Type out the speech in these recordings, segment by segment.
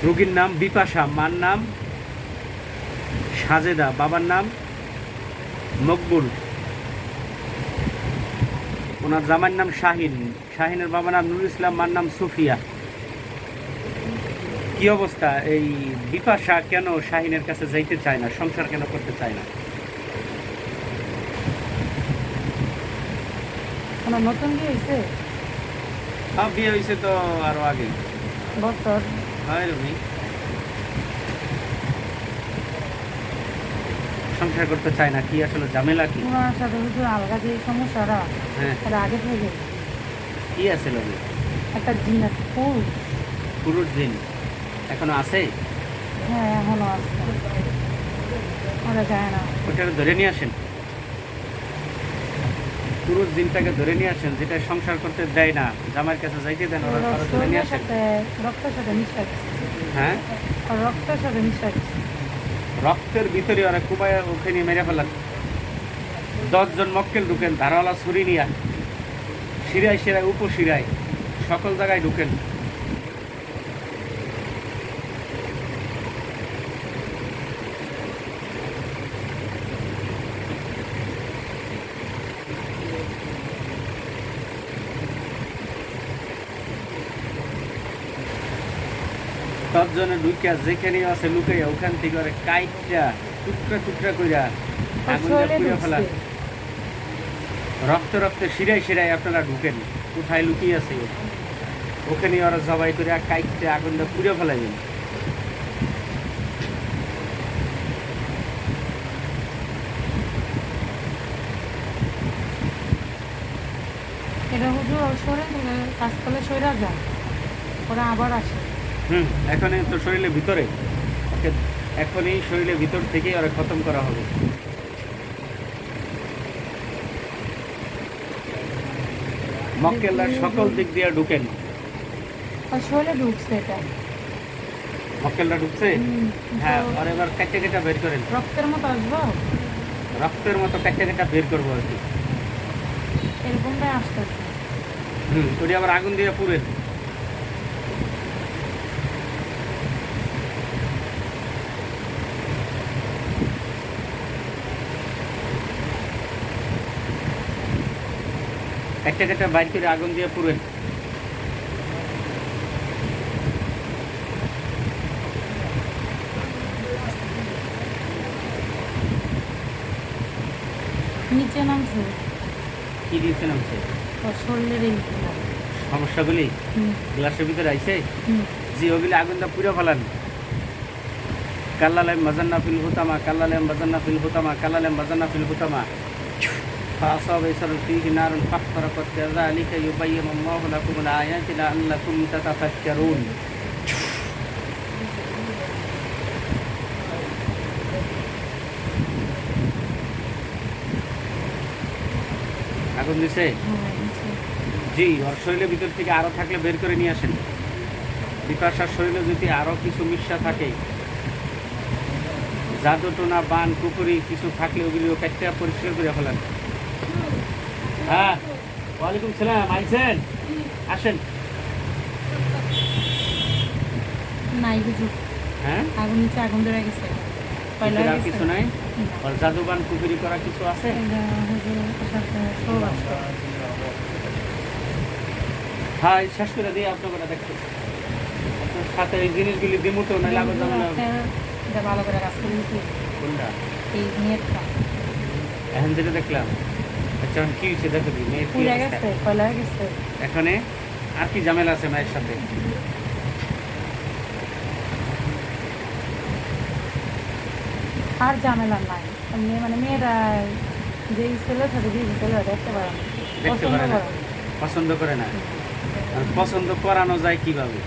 রোগীর নাম বিপাশা, মার নাম সাজেদা, বাবার নাম মকবুল, ওনার জামাইয়ের নাম শাহিন, শাহিনের বাবার নাম নুরুল ইসলাম, মার নাম সুফিয়া। কি অবস্থা? এই বিপাশা কেন শাহিনের কাছে যাইতে চায় না, সংসার কেন করতে চায় না? নতুন বিয়ে হয়েছে? হ্যাঁ, বিয়ে হয়েছে তো আরো আগে বছর হয় রুমি। সংসার করতে চায় না, কি আসলে ঝামেলা কি? ওনার সাথে শুধু আলগা যে সমস্যাটা, হ্যাঁ, এটা আগে থেকে কি আছে লোকে? একটা জিন আছে ফুল। পুরুষ দিন এখনো আছে? হ্যাঁ, এখনো আছে, ওরা যায় না। ওটাকে ধরে নিয়ে আসেন, পুরুষ দিনটাকে ধরে নিয়ে আসেন, যেটা সংসার করতে দেয় না, জামাইয়ের কাছে যাইতে দেন, ওরা ধরে নিয়ে আসেন। রক্তের সাথে মিশা গেছে। হ্যাঁ, রক্তের সাথে মিশা গেছে। রক্তের ভিতরে ওরা কুবায় ওখানে মেরে ফেলান। 10 জন মক্কেল ঢুকেন ধারাওয়ালা ছুরি নিয়া, শিরায় শিরায় উপশিরায় সকল জায়গায় ঢুকেন। তৎজনে ঢুকিয়া যেখানে আছে লুকাইয়া ওখান থেকে ওরা কাইটটা টুকরা টুকরা কইরা আগুন দিয়ে পুড়িয়ে ফেলা। রক্ত রক্তে শিরায় শিরায় আপনারা ঢুকেন, কোথায় লুকিয়ে আছে ওখানে ওরা জবাই করে কাইটটা আগুন দিয়ে পুড়িয়ে ফেলাইবেন। এটা হুজুর ওর শরীর থেকে কাজ করলে শরীর যায়, ওরা আবার আসে। এখনই তো শরীরের ভিতরে, ওকে এখনই শরীরের ভিতর থেকেই ওরা খতম করা হবে। মক্কেলরা সকল দিক দিয়ে ঢুকেন। আর শরীরে ঢুকছে এটা। মক্কেলরা ঢুকছে? হ্যাঁ, আর এবার কাটে কাটা বের করেন। রক্তের মতো আসবো, রক্তের মতো কাটে কাটা বের করবো আর কি। এরকমটাই আসতেছে। ওটি আবার আগুন দিয়ে পুড়েন। একটা কাটা বাইর করে আগুন দিয়ে পুড়েন। নিচে নামছে। কি দিয়েছে নামছে? ওর শরীরের এই সমস্যাগুলি গ্লাসের ভিতরে আইছে, জি ওগুলি আগুন দিয়ে পুড়ে ফেলান। কাল্লালাম বাজান্না ফিল হুতামা, কাল্লালাম বাজান্না ফিল হুতামা, কাল্লালাম বাজান্না ফিল হুতামা। فأصاب يسر فيه نار فاحترقت كذلك يبين الله لكم الآيات لعلكم تتفكرون. আগুন দিছে? জি, ওর শরীরের ভিতর থেকে আরো থাকলে বের করে নিয়ে আসেন। বিপাশার শরীরে যদি আরো কিছু মিশা থাকে, জাদুটোনা বান কুকুরি কিছু থাকলে ওগুলিও কাটতে পরিষ্কার করে ফেলেন। হ্যাঁ, ওয়ালাইকুম সালাম, আইছেন? আসেন। নাই হুজুর, হ্যাঁ, আগুন নিচে আগুন ধরে গেছে। ভিতরে আর কিছু নাই? আর জাদুবান কুকুরি করা কিছু আছে? হ্যাঁ, শেষ করে দিয়ে আপনাকে দেখতে সাথে এই জিনিসগুলি দিমু তো নাইলে আবার যাবে না। ভালো করে কাজ করে দিচ্ছি কোনটা? এই নেটটা এখন যেটা দেখলাম, আচ্ছা এখন কি হয়েছে দেখো দি মেয়ের কি পুড়ে অবস্থা? গেছে, কয়লা গেছে। এখানে আর কি ঝামেলা আছে মায়ের সাথে? আর ঝামেলা নাই, মানে মেয়েরা যে ছেলের সাথে বিয়ে ছেলেরা দেখতে পারে না, দেখতে পছন্দ পারে না, করে। পছন্দ করে না। আর পছন্দ করানো যায় কিভাবে?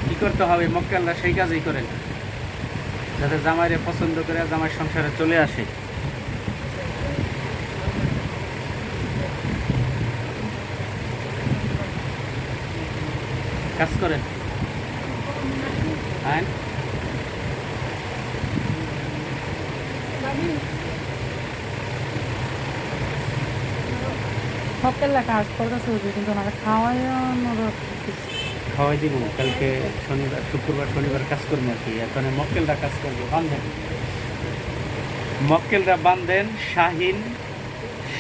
কি করতে হবে? মক্কেলরা সেই কাজই করেন, যাতে জামাইরে পছন্দ করে জামাই সংসারে চলে আসে। কাজ করেন। হ্যাঁ, হোটেলে কাজ করতেছে হুজুর, কিন্তু ওনারা খাওয়ানোর খাওয়াই দিব কালকে শনিবার শুক্রবার শনিবার কাজ করবো আর কি। এখন মক্কেলরা কাজ করবে, বান্ধেন মক্কেলরা বান্ধেন,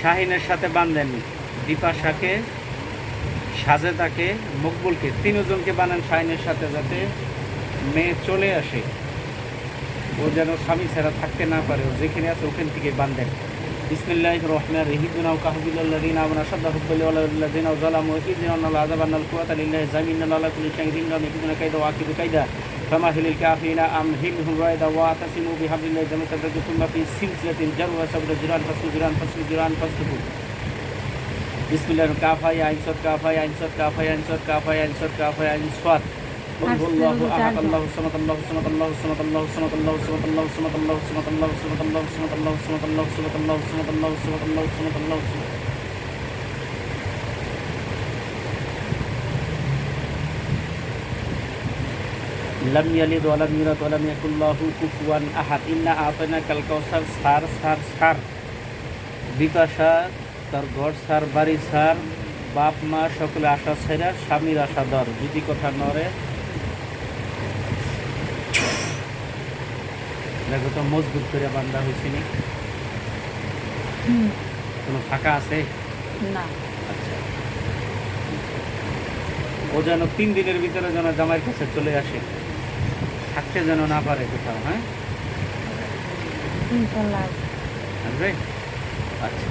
শাহিনের সাথে বান্ধেন, বিপাশাকে, সাজেদাকে, মকবুলকে, তিনজনকে বানান শাহিনের সাথে, যাতে মেয়ে চলে আসে, ও যেন স্বামী ছাড়া থাকতে না পারে, ও যেখানে আছে ওখান থেকে বান্ধেন। বিসমিল্লাহির রহমানির রহিম। নাও কাহবিল্লাযিনা আমানু শাদ্দা হুব্বিল ওয়ালাযিনা যালামু ইযনাল আযাবানাল কুওয়াতা লিল্লাহি জামিনাল আলা কুল্লি শাইইন ইয়াকিদুনা কাইদা ওয়া আকিদু কাইদা ফামাহিলিল কাফিরিনা আমহিলহুম রায়দা ওয়া তাসিমু বিহাবলিল্লাহি জামিআন তাযকুম ফি সিলসিলাতিন জারওয়া সাবরা জিরান ফাসলুহু। বিসমিল্লাহির কাফায় আইন সদ কাফায় আইন সদ কাফায় আইন সদ কাফায় আইন সদ কাফায় আইন সদ আল্লাহু আহাদ আল্লাহু সামাদ আল্লাহু সামাদ আল্লাহু সামাদ আল্লাহু সামাদ আল্লাহু সামাদ আল্লাহু সামাদ আল্লাহু সামাদ আল্লাহু সামাদ আল্লাহু সামাদ আল্লাহু সামাদ আল্লাহু সামাদ আল্লাহু সামাদ আল্লাহু সামাদ আল্লাহু সামাদ আল্লাহু সামাদ। লাম ইয়ালিদ ওয়া লাম ইউলাদ ওয়া লাম ইয়াকুল লাহু কুফুয়ান আহাদ। ইন্না আ'তাইনাকাল কাউসার। সার সার সার। বিপাশা তার ঘর সার, বাড়ি সার, বাপ মা সকলে আশা ছাইরা স্বামীর আশা ধর, যদি কথা নরে। দেখো তো মজবুত করে বান্ধা হয়েছে নি, কোনো ফাঁকা আছে না। আচ্ছা, ও যেন 3 দিনের ভিতরে যেন জামাইয়ের কাছে চলে আসে, থাকতে যেন না পারে কোথাও। হ্যাঁ, ইনশাআল্লাহ আসবে। আচ্ছা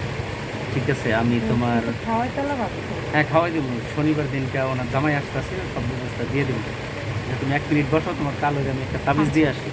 ঠিক আছে, আমি তোমার খাওয়াই তাহলে ভালো। হ্যাঁ খাওয়াই দেবো। শনিবার দিনকে ওনার জামাই আসতেছে, সব ব্যবস্থা দিয়ে দেবো। তুমি 1 মিনিট বসো, তোমার কালো আমি একটা তাবিজ দিয়ে আসি।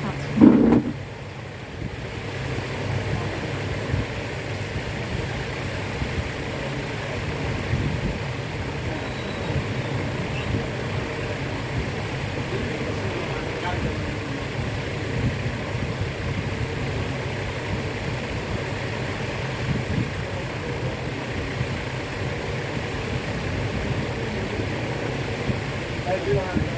Everyone.